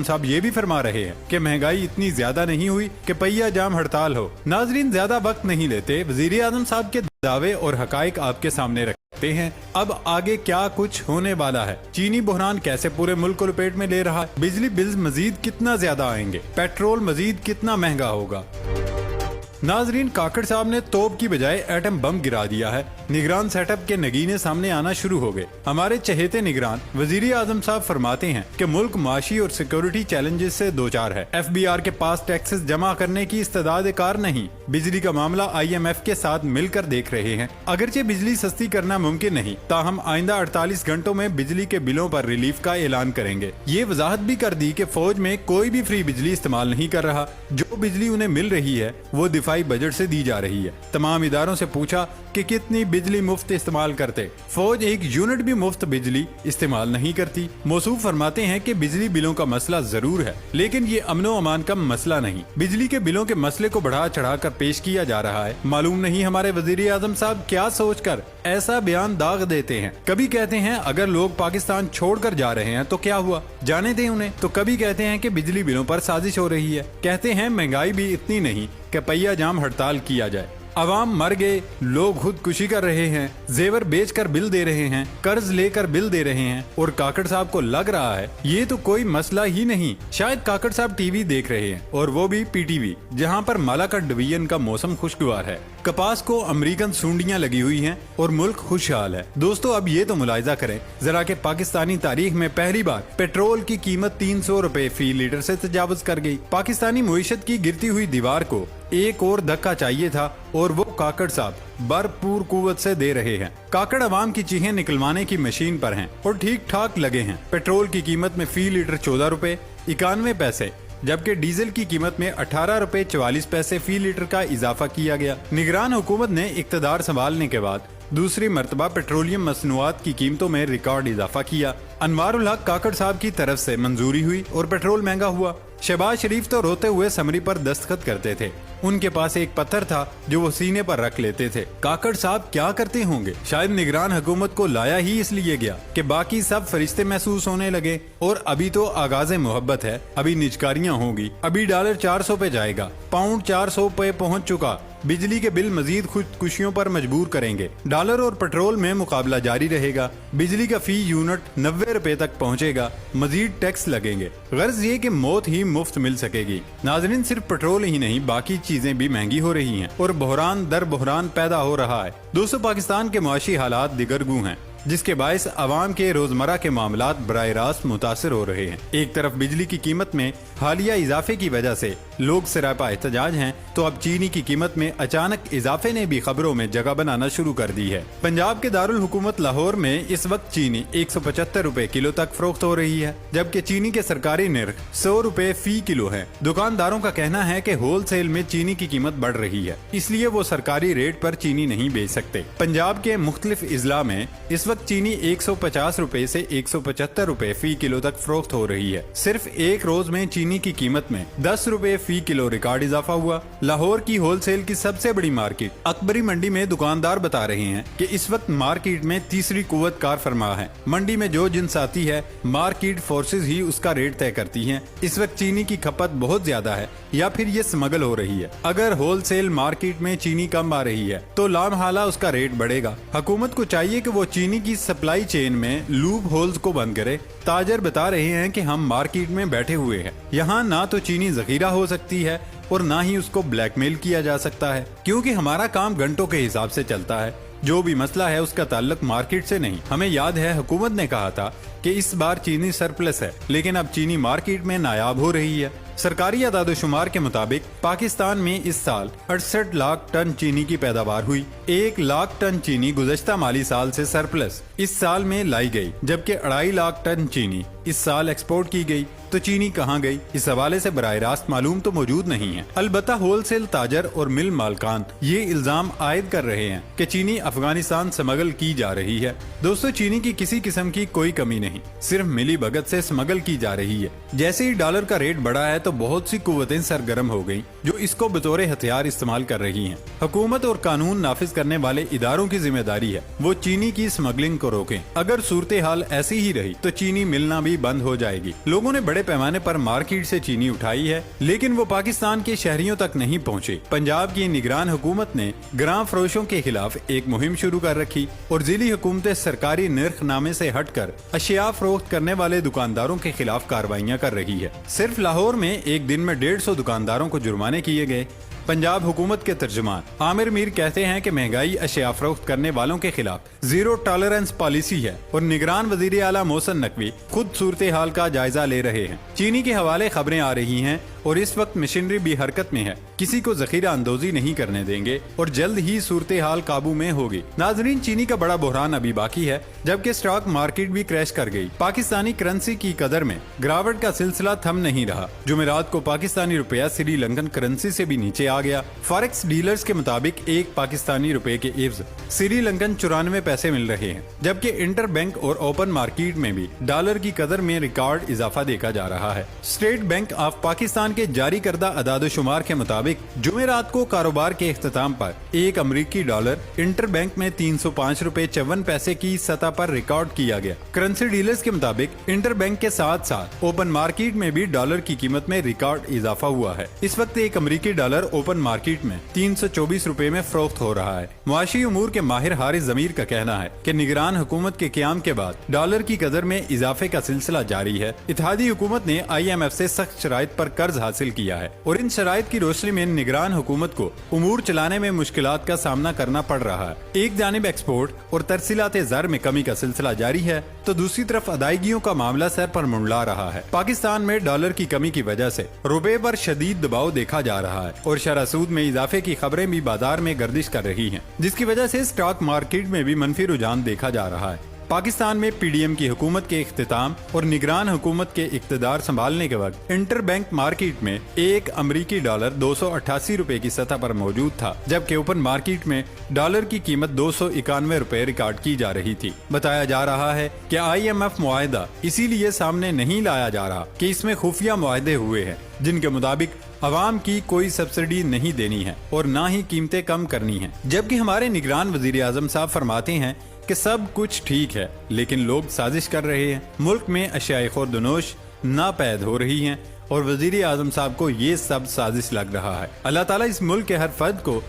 साहब ये भी फरमा रहे हैं कि महंगाई इतनी ज्यादा नहीं हुई कि पहिया जाम हड़ताल हो। नाजरीन, ज्यादा वक्त नहीं लेते, वजीर आजम साहब के दावे और हकाइक आपके सामने रखते हैं। अब आगे क्या कुछ होने वाला है, चीनी बहरान कैसे पूरे मुल्क को लपेट में ले रहा है, बिजली बिल मजीद कितना ज्यादा आएंगे, पेट्रोल मजीद कितना महंगा होगा। नाजरीन, काकड़ साहब ने तोप की बजाय एटम बम गिरा दिया है। निगरान सेटअप के नगीने सामने आना शुरू हो गए। हमारे चहेते निगरान वजीर आजम साहब फरमाते हैं कि मुल्क माशी और सिक्योरिटी चैलेंजेस से दो चार है। FBI के पास टैक्सेस जमा करने की इस्तेदाद कार नहीं। बिजली का मामला IMF के साथ मिलकर देख रहे हैं। अगरचे बिजली सस्ती करना मुमकिन नहीं, ताहम आइंदा 48 घंटों में बिजली के बिलों पर रिलीफ का ऐलान करेंगे। ये वजाहत भी कर दी कि फौज में कोई भी फ्री बिजली इस्तेमाल नहीं कर रहा। जो बिजली उन्हें मिल रही है वो दिफाई बजट से दी जा रही है। तमाम इदारों से पूछा कि कितनी बिजली मुफ्त इस्तेमाल करते, फौज एक यूनिट भी मुफ्त बिजली इस्तेमाल नहीं करती। मौसूफ फरमाते हैं कि बिजली बिलों का मसला जरूर है, लेकिन ये अमनो अमान का मसला नहीं। बिजली के बिलों के मसले को बढ़ा चढ़ा कर पेश किया जा रहा है। मालूम नहीं हमारे वजीर आजम साहब क्या सोचकर ऐसा बयान दाग देते हैं। कभी कहते हैं अगर लोग पाकिस्तान छोड़कर जा रहे हैं तो क्या हुआ, जाने दें उन्हें, तो कभी कहते हैं कि बिजली बिलों पर साजिश हो रही है। कहते हैं महंगाई भी इतनी नहीं कि पहिया जाम हड़ताल किया जाए। अवाम मर गए, लोग खुदकुशी कर रहे हैं, जेवर बेचकर बिल दे रहे हैं, कर्ज लेकर बिल दे रहे हैं, और काकड़ साहब को लग रहा है ये तो कोई मसला ही नहीं। शायद काकड़ साहब टीवी देख रहे हैं, और वो भी PTV, जहां पर मालाकट डिवीजन का मौसम खुशगवार है। कपास को अमेरिकन सूंडियां लगी हुई हैं और मुल्क खुशहाल है। दोस्तों, अब ये तो मुलाहिजा करें जरा कि पाकिस्तानी तारीख में पहली बार पेट्रोल की कीमत 300 रुपए फी लीटर से तजावुज कर गई। पाकिस्तानी मुईशत की गिरती हुई दीवार को एक और धक्का चाहिए था, और वो काकड़ साहब भरपूर कुव्वत से दे रहे हैं। काकड़ अवाम की चीखें निकलवाने की मशीन पर हैं और ठीक ठाक लगे हैं। पेट्रोल की कीमत में फी लीटर 14 रुपए 91 पैसे, जबकि डीजल की कीमत में 18 रुपए 44 पैसे फी लीटर का इजाफा किया गया। निगरान हुकूमत ने इक्तदार संभालने के बाद दूसरी मर्तबा पेट्रोलियम मसनूआत की कीमतों में रिकॉर्ड इजाफा किया। अनवारुल हक काकड़ साहब की तरफ से मंजूरी हुई और पेट्रोल महंगा हुआ। शहबाज शरीफ तो रोते हुए समरी पर दस्तखत करते थे। उनके पास एक पत्थर था जो वो सीने पर रख लेते थे। काकड़ साहब क्या करते होंगे? शायद निगरान हुकूमत को लाया ही इसलिए गया कि बाकी सब फरिश्ते महसूस होने लगे। और अभी तो आगाज़े मोहब्बत है, अभी निजकारियां होंगी। अभी डॉलर 400 पे जाएगा, पाउंड 400 पे पहुंच चुका। बिजली के बिल मजीद खुदकुशियों पर मजबूर करेंगे। डॉलर और पेट्रोल में मुकाबला जारी रहेगा। बिजली का फी यूनिट 90 रुपए तक पहुंचेगा। मजीद टैक्स लगेंगे। गर्ज ये कि मौत ही मुफ्त मिल सकेगी। नाजरीन, सिर्फ पेट्रोल ही नहीं, बाकी चीजें भी महंगी हो रही हैं और बहरान दर बहरान पैदा हो रहा है। दोस्तों, पाकिस्तान के मुआशी हालात दिगरगू हैं, जिसके बायस अवाम के रोजमर्रा के मामलात बराह रास्त मुतासिर हो रहे हैं। एक तरफ बिजली की कीमत में हालिया इजाफे की वजह से लोग सरापा एहतजाज हैं, तो अब चीनी की कीमत में अचानक इजाफे ने भी खबरों में जगह बनाना शुरू कर दी है। पंजाब के दारुल हुकूमत लाहौर में इस वक्त चीनी 175 रुपए किलो तक फरोख्त हो रही है, जबकि चीनी के सरकारी निर्ख 100 रुपए फी किलो है। दुकानदारों का कहना है कि होलसेल में चीनी की कीमत बढ़ रही है, इसलिए वो सरकारी रेट पर चीनी नहीं बेच सकते। पंजाब के मुख्तलिफ इजला में इस वक्त चीनी 150 रुपए से 175 रुपए फी किलो तक फरोख्त हो रही है। सिर्फ एक रोज में चीनी की कीमत में 10 रुपए फी किलो रिकॉर्ड इजाफा हुआ। लाहौर की होलसेल की सबसे बड़ी मार्केट अकबरी मंडी में दुकानदार बता रहे हैं कि इस वक्त मार्केट में तीसरी कुव्वत कार फरमा है। मंडी में जो जिन्स आती है, मार्केट फोर्सेज ही उसका रेट तय करती हैं। इस वक्त चीनी की खपत बहुत ज्यादा है, या फिर ये स्मगल हो रही है। अगर होलसेल मार्केट में चीनी कम आ रही है तो लामहाला उसका रेट बढ़ेगा। हुकूमत को चाहिए कि वो चीनी की सप्लाई चेन में लूप होल्स को बंद करे। ताजर बता रहे हैं कि हम मार्केट में बैठे हुए हैं, यहाँ ना तो चीनी जखीरा हो सकती है और ना ही उसको ब्लैकमेल किया जा सकता है, क्योंकि हमारा काम घंटों के हिसाब से चलता है। जो भी मसला है उसका ताल्लुक मार्केट से नहीं। हमें याद है हुकूमत ने कहा था कि इस बार चीनी सरप्लस है, लेकिन अब चीनी मार्केट में नायाब हो रही है। सरकारी अदाद-ओ-शुमार के मुताबिक पाकिस्तान में इस साल 68 लाख टन चीनी की पैदावार हुई। 1 लाख टन चीनी गुज़श्ता माली साल से सरप्लस इस साल में लाई गई, जबकि 2.5 लाख टन चीनी इस साल एक्सपोर्ट की गई। तो चीनी कहाँ गई, इस हवाले से बराह रास्त मालूम तो मौजूद नहीं है। अलबत्ता होलसेल ताजर और मिल मालकान ये इल्जाम आयद कर रहे हैं कि चीनी अफगानिस्तान स्मगल की जा रही है। दोस्तों, चीनी की किसी किस्म की कोई कमी नहीं, सिर्फ मिली भगत से स्मगल की जा रही है। जैसे ही डॉलर का रेट बढ़ा है तो बहुत सी कुव्वतें सरगर्म हो गयी जो इसको बतौर हथियार इस्तेमाल कर रही हैं। हुकूमत और कानून नाफिज करने वाले इदारों की जिम्मेदारी है वो चीनी की स्मगलिंग को रोकें। अगर सूरत हाल ऐसी ही रही तो चीनी मिलना भी बंद हो जाएगी। लोगों ने बड़े پیمانے پر مارکیٹ سے چینی اٹھائی ہے، لیکن وہ پاکستان کے شہریوں تک نہیں پہنچے۔ پنجاب کی نگران حکومت نے گراں فروشوں کے خلاف ایک مہم شروع کر رکھی اور ضلعی حکومتیں سرکاری نرخ نامے سے ہٹ کر اشیاء فروخت کرنے والے دکانداروں کے خلاف کارروائیاں کر رہی ہے۔ صرف لاہور میں ایک دن میں 150 دکانداروں کو جرمانے کیے گئے۔ پنجاب حکومت کے ترجمان عامر میر کہتے ہیں کہ مہنگائی اشیاء فروخت کرنے والوں کے خلاف زیرو ٹالرنس پالیسی ہے اور نگران وزیر اعلیٰ محسن نقوی خود صورتحال کا جائزہ لے رہے ہیں۔ چینی کے حوالے خبریں آ رہی ہیں اور اس وقت مشینری بھی حرکت میں ہے، کسی کو ذخیرہ اندوزی نہیں کرنے دیں گے اور جلد ہی صورتحال قابو میں ہوگی۔ ناظرین، چینی کا بڑا بحران ابھی باقی ہے، جبکہ اسٹاک مارکیٹ بھی کریش کر گئی۔ پاکستانی کرنسی کی قدر میں گراوٹ کا سلسلہ تھم نہیں رہا۔ جمعرات کو پاکستانی روپیہ سری لنکن کرنسی سے بھی نیچے آ گیا۔ فارکس ڈیلرز کے مطابق ایک پاکستانی روپے کے عوض سری لنکن 94 پیسے مل رہے ہیں، جبکہ انٹر بینک اور اوپن مارکیٹ میں بھی ڈالر کی قدر میں ریکارڈ اضافہ دیکھا جا رہا ہے۔ اسٹیٹ بینک آف پاکستان کے جاری کردہ اعداد و شمار کے مطابق جمعرات کو کاروبار کے اختتام پر ایک امریکی ڈالر انٹر بینک میں 305 روپے 54 پیسے کی سطح پر ریکارڈ کیا گیا۔ کرنسی ڈیلرز کے مطابق انٹر بینک کے ساتھ ساتھ اوپن مارکیٹ میں بھی ڈالر کی قیمت میں ریکارڈ اضافہ ہوا ہے۔ اس وقت ایک امریکی ڈالر اوپن مارکیٹ میں 324 روپے میں فروخت ہو رہا ہے۔ معاشی امور کے ماہر حارث ضمیر کا کہنا ہے کہ نگران حکومت کے قیام کے بعد ڈالر کی قدر میں اضافے کا سلسلہ جاری ہے۔ اتحادی حکومت نے IMF سے سخت شرائط پر قرض حاصل کیا ہے اور ان شرائط کی روشنی میں نگران حکومت کو امور چلانے میں مشکلات کا سامنا کرنا پڑ رہا ہے۔ ایک جانب ایکسپورٹ اور ترسیلات زر میں کمی کا سلسلہ جاری ہے تو دوسری طرف ادائیگیوں کا معاملہ سر پر منڈلا رہا ہے۔ پاکستان میں ڈالر کی کمی کی وجہ سے روپے پر شدید دباؤ دیکھا جا رہا ہے اور شرح سود میں اضافے کی خبریں بھی بازار میں گردش کر رہی ہیں، جس کی وجہ سے اسٹاک مارکیٹ میں بھی منفی رجحان دیکھا جا رہا ہے۔ پاکستان میں PDM کی حکومت کے اختتام اور نگران حکومت کے اقتدار سنبھالنے کے وقت انٹر بینک مارکیٹ میں ایک امریکی ڈالر 288 روپے کی سطح پر موجود تھا، جبکہ اوپن مارکیٹ میں ڈالر کی قیمت 291 روپے ریکارڈ کی جا رہی تھی۔ بتایا جا رہا ہے کہ IMF معاہدہ اسی لیے سامنے نہیں لایا جا رہا کہ اس میں خفیہ معاہدے ہوئے ہیں جن کے مطابق عوام کی کوئی سبسڈی نہیں دینی ہے اور نہ ہی قیمتیں کم کرنی ہیں، جبکہ ہمارے نگران وزیر اعظم صاحب فرماتے ہیں کہ سب کچھ ٹھیک ہے لیکن لوگ سازش کر رہے ہیں۔ ملک میں اشیاء خوردونوش ناپید ہو رہی ہیں اور وزیر اعظم صاحب کو یہ سب سازش لگ رہا ہے۔ اللہ تعالیٰ اس ملک کے ہر فرد کو